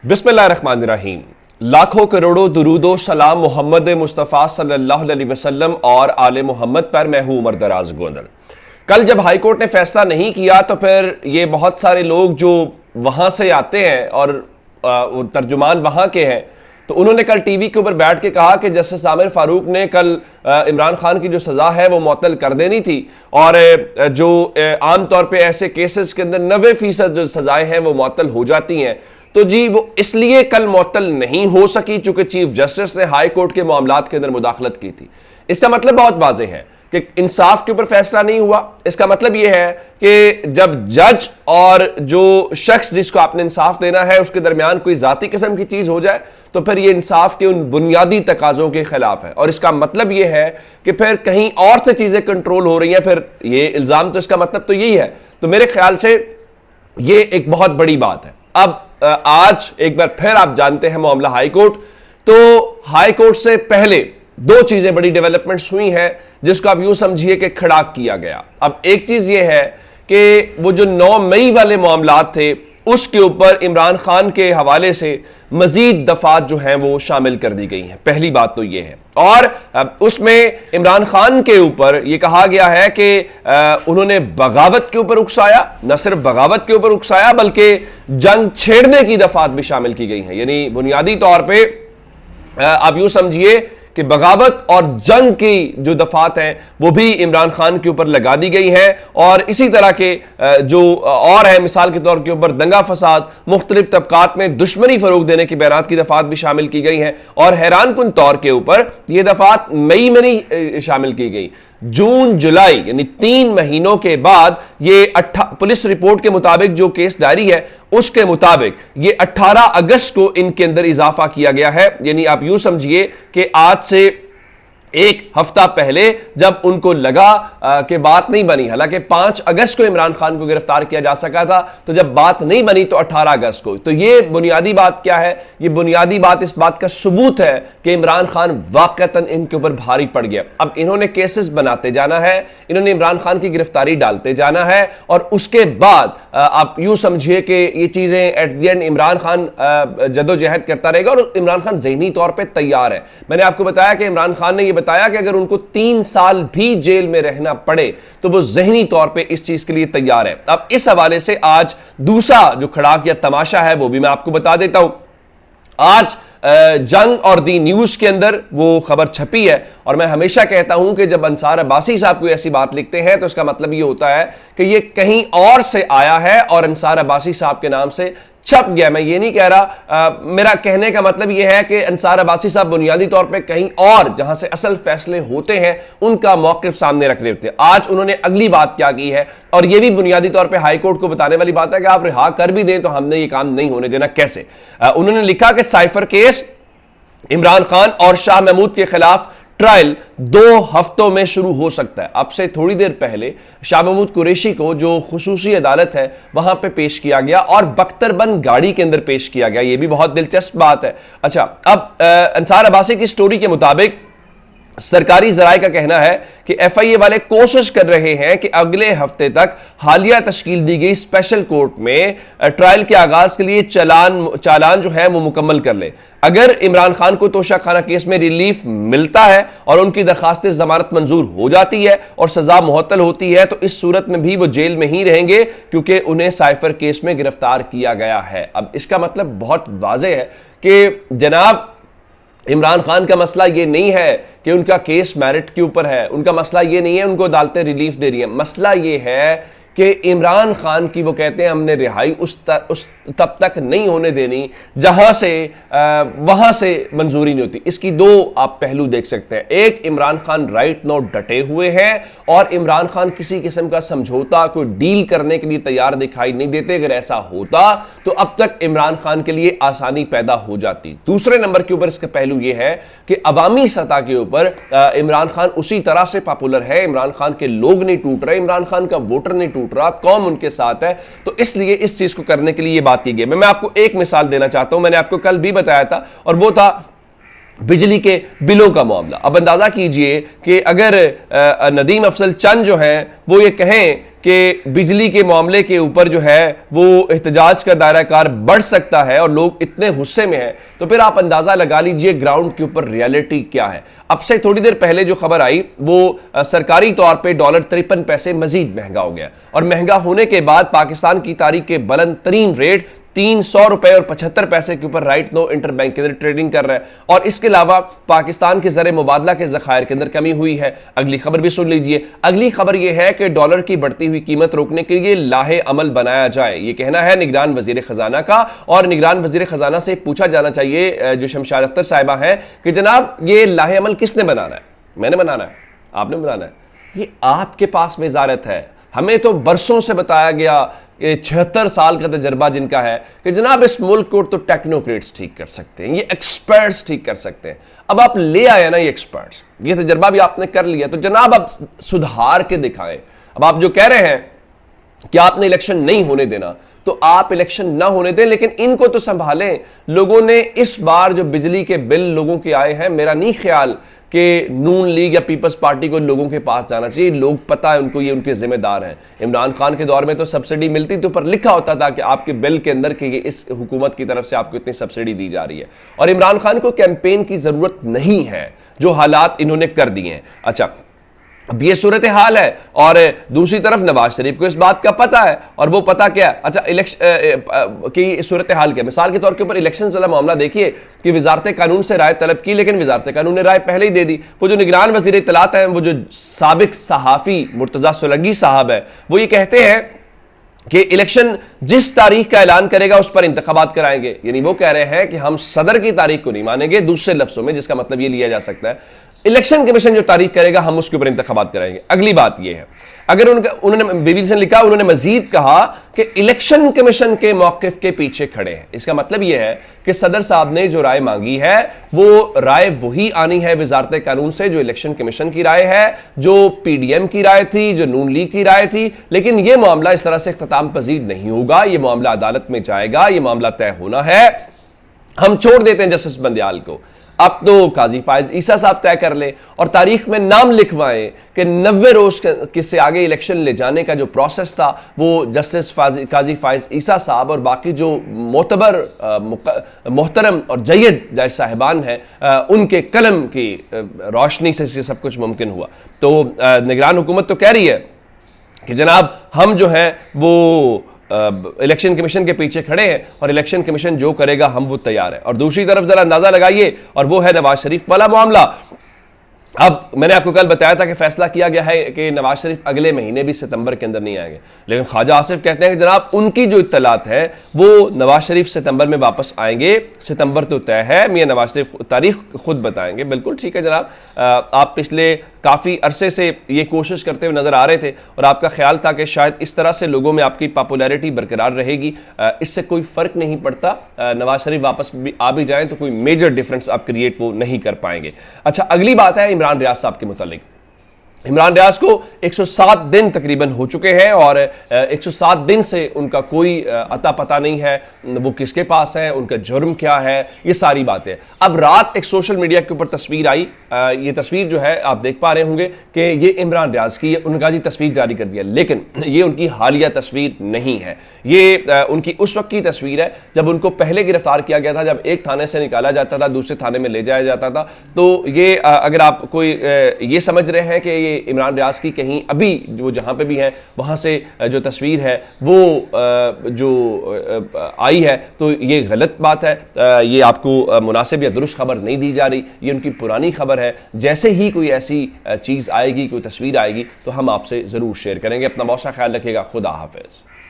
बिस्मिल्लाहिर्रहमानिर्रहीम। लाखों करोड़ों दुरूदो सलाम मोहम्मद मुस्तफ़ा सल्लल्लाहु अलैहि वसल्लम और आले मोहम्मद पर। मैं हूं उमर दराज गोंदल। कल जब हाई कोर्ट ने फैसला नहीं किया तो फिर ये बहुत सारे लोग जो वहां से आते हैं और तर्जुमान वहां के हैं, तो उन्होंने कल टीवी के ऊपर बैठ के कहा कि जस्टिस आमिर फारूक ने कल इमरान खान की जो सज़ा है वो मुअत्तल कर देनी थी और जो आम तौर पे ऐसे केसेस के अंदर 90% जो सज़ाएं हैं वो मुअत्तल हो जाती हैं, तो जी वो इसलिए कल मुअत्तल नहीं हो सकी चूंकि चीफ जस्टिस ने हाई कोर्ट के मामलात के अंदर मुदाखलत की थी। इसका मतलब बहुत वाज़ेह है कि इंसाफ के ऊपर फैसला नहीं हुआ। इसका मतलब यह है कि जब जज और जो शख्स जिसको आपने इंसाफ देना है उसके दरमियान कोई जाती किस्म की चीज हो जाए तो फिर यह इंसाफ के उन बुनियादी तकाजों के खिलाफ है। और इसका मतलब यह है कि फिर कहीं और से चीजें कंट्रोल हो रही हैं, फिर यह इल्जाम, तो इसका मतलब तो यही है। तो मेरे ख्याल से यह एक बहुत बड़ी बात है। अब आज एक बार फिर आप जानते हैं मामला हाई कोर्ट, तो हाई कोर्ट से पहले दो चीजें बड़ी डेवलपमेंट्स हुई हैं जिसको आप यूं समझिए कि खड़ाक किया गया। अब एक चीज यह है कि वो जो 9 मई वाले मामलात थे उसके ऊपर इमरान खान के हवाले से मजीद दफात जो हैं वो शामिल कर दी गई हैं। पहली बात तो यह है, और उसमें इमरान खान के ऊपर यह कहा गया है कि उन्होंने बगावत के ऊपर उकसाया, न सिर्फ बगावत के ऊपर उकसाया बल्कि जंग छेड़ने की दफात भी शामिल की गई हैं। यानी बुनियादी तौर पर आप यूं समझिए कि बगावत और जंग की जो दफात हैं वो भी इमरान खान के ऊपर लगा दी गई है। और इसी तरह के जो और है, मिसाल के तौर के ऊपर दंगा फसाद, मुख्तलिफ तबकात में दुश्मनी फरोग देने की बयानात की दफात भी शामिल की गई हैं। और हैरान कुन तौर के ऊपर यह दफात मई में नहीं शामिल की गई, जून जुलाई यानी 3 महीनों के बाद ये पुलिस रिपोर्ट के मुताबिक जो केस डायरी है उसके मुताबिक ये 18 अगस्त को इनके अंदर इजाफा किया गया है। यानी आप यूं समझिए कि आज से एक हफ्ता पहले जब उनको लगा कि बात नहीं बनी, हालांकि 5 अगस्त को इमरान खान को गिरफ्तार किया जा सका था, तो जब बात नहीं बनी तो 18 अगस्त को। तो ये बुनियादी बात क्या है? ये बुनियादी बात इस बात का सबूत है कि इमरान खान वाकईतन इनके ऊपर भारी पड़ गया। अब इन्होंने केसेस बनाते जाना है, इन्होंने इमरान खान की गिरफ्तारी डालते जाना है और उसके बाद आप यूं समझिए कि ये चीजें at the end Imran Khan जदोजहद करता रहेगा और इमरान खान ज़हनी तौर पर तैयार है। मैंने आपको बताया कि इमरान खान ने बताया कि अगर उनको 3 साल भी जेल में रहना पड़े तो वो ज़हनी तौर पे इस चीज के लिए तैयार है। अब इस हवाले से आज दूसरा जो खड़ाक या तमाशा है वो भी मैं आपको बता देता हूं। आज जंग और दी न्यूज के अंदर वो खबर छपी है और मैं हमेशा कहता हूं कि जब अंसार अब्बासी साहब कोई ऐसी बात लिखते हैं तो इसका मतलब ये होता है कि ये कहीं और से आया है और अंसार अब्बासी साहब के नाम से छप गया। मैं ये नहीं कह रहा, मेरा कहने का मतलब यह है कि अंसार अब्बासी साहब बुनियादी तौर पे कहीं और जहां से असल फैसले होते हैं उनका मौकिफ सामने रख रहे होते हैं। आज उन्होंने अगली बात क्या की है, और यह भी बुनियादी तौर पे हाई कोर्ट को बताने वाली बात है कि आप रिहा कर भी दें तो हमने ये काम नहीं होने देना। कैसे? उन्होंने लिखा कि साइफर केस इमरान खान और शाह महमूद के खिलाफ ट्रायल 2 हफ्तों में शुरू हो सकता है। अब से थोड़ी देर पहले शाह महमूद कुरैशी को जो खुसूसी अदालत है वहां पे पेश किया गया और बख्तरबंद गाड़ी के अंदर पेश किया गया। यह भी बहुत दिलचस्प बात है। अच्छा, अब अंसार अब्बासी की स्टोरी के मुताबिक सरकारी जराये का कहना है कि FIA वाले कोशिश कर रहे हैं कि अगले हफ्ते तक हालिया तश्कील दी गई स्पेशल कोर्ट में ट्रायल के आगाज के लिए चालान जो है वो मुकम्मल कर ले। अगर इमरान खान को तोशा खाना केस में रिलीफ मिलता है और उनकी दरखास्त जमानत मंजूर हो जाती है और सजा मुअत्तल होती है तो इस सूरत में भी वो जेल में ही रहेंगे क्योंकि उन्हें साइफर केस में गिरफ्तार किया गया है। अब इसका मतलब बहुत वाज़ेह है कि जनाब इमरान खान का मसला ये नहीं है कि उनका केस मेरिट के ऊपर है, उनका मसला ये नहीं है उनको अदालतें रिलीफ दे रही हैं। मसला ये है कि इमरान खान की वो कहते हैं हमने रिहाई उस तब तक नहीं होने देनी जहां से वहां से मंजूरी नहीं होती। इसकी 2 आप पहलू देख सकते हैं। एक, इमरान खान राइट नाउ डटे हुए हैं और इमरान खान किसी किस्म का समझौता कोई डील करने के लिए तैयार दिखाई नहीं देते। अगर ऐसा होता तो अब तक इमरान खान के लिए आसानी पैदा हो जाती। दूसरे नंबर के ऊपर इसका पहलू यह है कि अवामी सतह के ऊपर इमरान खान उसी तरह से पॉपुलर है, इमरान खान के लोग नहीं टूट रहे, इमरान खान का वोटर नहीं टूट रहा, कौम उनके साथ है। तो इसलिए इस चीज को करने के लिए यह बात की गई। मैं आपको एक मिसाल देना चाहता हूं, मैंने आपको कल भी बताया था और वो था बिजली के बिलों का मामला। अब अंदाजा कीजिए कि अगर नदीम अफजल चंद जो हैं वो ये कहें कि बिजली के मामले के ऊपर जो है वो एहतजाज का दायरा कार बढ़ सकता है और लोग इतने गुस्से में हैं, तो फिर आप अंदाजा लगा लीजिए ग्राउंड के ऊपर रियलिटी क्या है। अब से थोड़ी देर पहले जो खबर आई वो सरकारी तौर पे $53 मजीद महंगा हो गया, और महंगा होने के बाद पाकिस्तान की तारीख के बुलंद तरीन रेट $300.75 के ऊपर राइट नो इंटरबैंक के अंदर ट्रेडिंग कर रहा है। और इसके अलावा पाकिस्तान के ज़र मुबादला के ज़खायर के अंदर कमी हुई है। अगली खबर भी सुन लीजिए। अगली खबर यह है कि डॉलर की बढ़ती हुई कीमत रोकने के लिए लाहे अमल बनाया जाए, यह कहना है निगरान वजीर खजाना का। और निगरान वजीर खजाना से पूछा जाना चाहिए जो शमशाद अख्तर साहिबा है कि जनाब ये लाहे अमल किसने बनाना है? मैंने बनाना है? आपने बनाना है? ये आपके पास वजारत है। हमें तो बरसों से बताया गया, 76 साल का तजर्बा जिनका है, कि जनाब इस मुल्क को तो टेक्नोक्रेट्स ठीक कर सकते हैं, ये एक्सपर्ट्स ठीक कर सकते हैं। अब आप ले आए ना ये एक्सपर्ट्स, ये तजर्बा भी आपने कर लिया, तो जनाब आप सुधार के दिखाएं। अब आप जो कह रहे हैं कि आपने इलेक्शन नहीं होने देना, तो आप इलेक्शन ना होने दें, लेकिन इनको तो संभालें। लोगों ने इस बार जो बिजली के बिल लोगों के आए हैं, मेरा नहीं ख्याल कि नून लीग या पीपल्स पार्टी को लोगों के पास जाना चाहिए। लोग पता है उनको, ये उनके जिम्मेदार हैं। इमरान खान के दौर में तो सब्सिडी मिलती तो ऊपर लिखा होता था कि आपके बिल के अंदर कि ये इस हुकूमत की तरफ से आपको इतनी सब्सिडी दी जा रही है। और इमरान खान को कैंपेन की जरूरत नहीं है, जो हालात इन्होंने कर दिए हैं। अच्छा, अब ये सूरत हाल है, और दूसरी तरफ नवाज शरीफ को इस बात का पता है, और वो पता क्या है? अच्छा, इलेक्शन की सूरत हाल क्या? मिसाल के तौर के ऊपर इलेक्शन वाला मामला देखिए कि वजारत कानून से राय तलब की, लेकिन वजारत कानून ने राय पहले ही दे दी। वो जो निगरान वजीर इत्तलात हैं, वो जो साबिक सहाफ़ी मुर्तज़ा सोलंकी साहब है, वो ये कहते हैं कि इलेक्शन जिस तारीख का ऐलान करेगा उस पर इंतखाबात कराएंगे। यानी वो कह रहे हैं कि हम सदर की तारीख को नहीं मानेंगे, दूसरे लफ्जों में, जिसका मतलब ये लिया जा सकता है इलेक्शन कमीशन जो तारीख करेगा हम उसके ऊपर इंतखाबात कराएंगे। अगली बात ये है, अगर उन्होंने बीबीसी ने लिखा, उन्होंने मजीद कहा कि इलेक्शन कमीशन के मौकिफ के पीछे खड़े हैं। इसका मतलब यह है कि सदर साहब ने जो राय मांगी है वो राय वही आनी है वजारत कानून से जो इलेक्शन कमीशन की राय है, जो पीडीएम की राय थी, जो नून लीग की राय थी। लेकिन यह मामला इस तरह से इख्तिताम पजीर नहीं होगा, यह मामला अदालत में जाएगा, यह मामला तय होना है। हम छोड़ देते हैं जस्टिस बंदयाल को, अब तो काजी फायज ईसा साहब तय कर ले और तारीख में नाम लिखवाएं कि 90 रोज से आगे इलेक्शन ले जाने का जो प्रोसेस था वो जस्टिस काजी फायज ईसा साहब और बाकी जो मोतबर मोहतरम और जय्यद जज साहिबान हैं उनके कलम की रोशनी से सब कुछ मुमकिन हुआ। तो निगरान हुकूमत तो कह रही है कि जनाब हम जो है वो इलेक्शन कमीशन के पीछे खड़े हैं और इलेक्शन कमीशन जो करेगा हम वो तैयार है। और दूसरी तरफ जरा अंदाजा लगाइए, और वो है नवाज शरीफ वाला मामला। अब मैंने आपको कल बताया था कि फैसला किया गया है कि नवाज शरीफ अगले महीने भी सितंबर के अंदर नहीं आएंगे, लेकिन ख्वाजा आसिफ कहते हैं कि जनाब उनकी जो इत्तलात है वो नवाज शरीफ सितंबर में वापस आएंगे। सितंबर तो तय है, मियां नवाज शरीफ तारीख खुद बताएंगे। बिल्कुल ठीक है जनाब, आप पिछले काफ़ी अरसे से ये कोशिश करते हुए नजर आ रहे थे और आपका ख्याल था कि शायद इस तरह से लोगों में आपकी पॉपुलैरिटी बरकरार रहेगी। इससे कोई फ़र्क नहीं पड़ता, नवाज शरीफ वापस भी आ भी जाएं तो कोई मेजर डिफरेंस आप क्रिएट वो नहीं कर पाएंगे। अच्छा, अगली बात है इमरान रियाज साहब के मुतालिक। इमरान रियाज को 107 दिन तकरीबन हो चुके हैं और 107 दिन से उनका कोई अता पता नहीं है, वो किसके पास है, उनका जुर्म क्या है, ये सारी बातें। अब रात एक सोशल मीडिया के ऊपर तस्वीर आई, ये तस्वीर जो है आप देख पा रहे होंगे कि ये इमरान रियाज की, उनका जी तस्वीर जारी कर दिया, लेकिन ये उनकी हालिया तस्वीर नहीं है। ये उनकी उस वक्त की तस्वीर है जब उनको पहले गिरफ्तार किया गया था, जब एक थाने से निकाला जाता था दूसरे थाने में ले जाया जाता था। तो ये अगर आप कोई ये समझ रहे हैं कि इमरान रियाज की कहीं अभी वो जहां पे भी है वहां से जो तस्वीर है वो जो आई है, तो ये गलत बात है। ये आपको मुनासिब या दुरुस्त खबर नहीं दी जा रही, ये उनकी पुरानी खबर है। जैसे ही कोई ऐसी चीज़ आएगी, कोई तस्वीर आएगी तो हम आपसे ज़रूर शेयर करेंगे। अपना बहुत सा ख्याल रखिएगा। खुदा हाफिज़।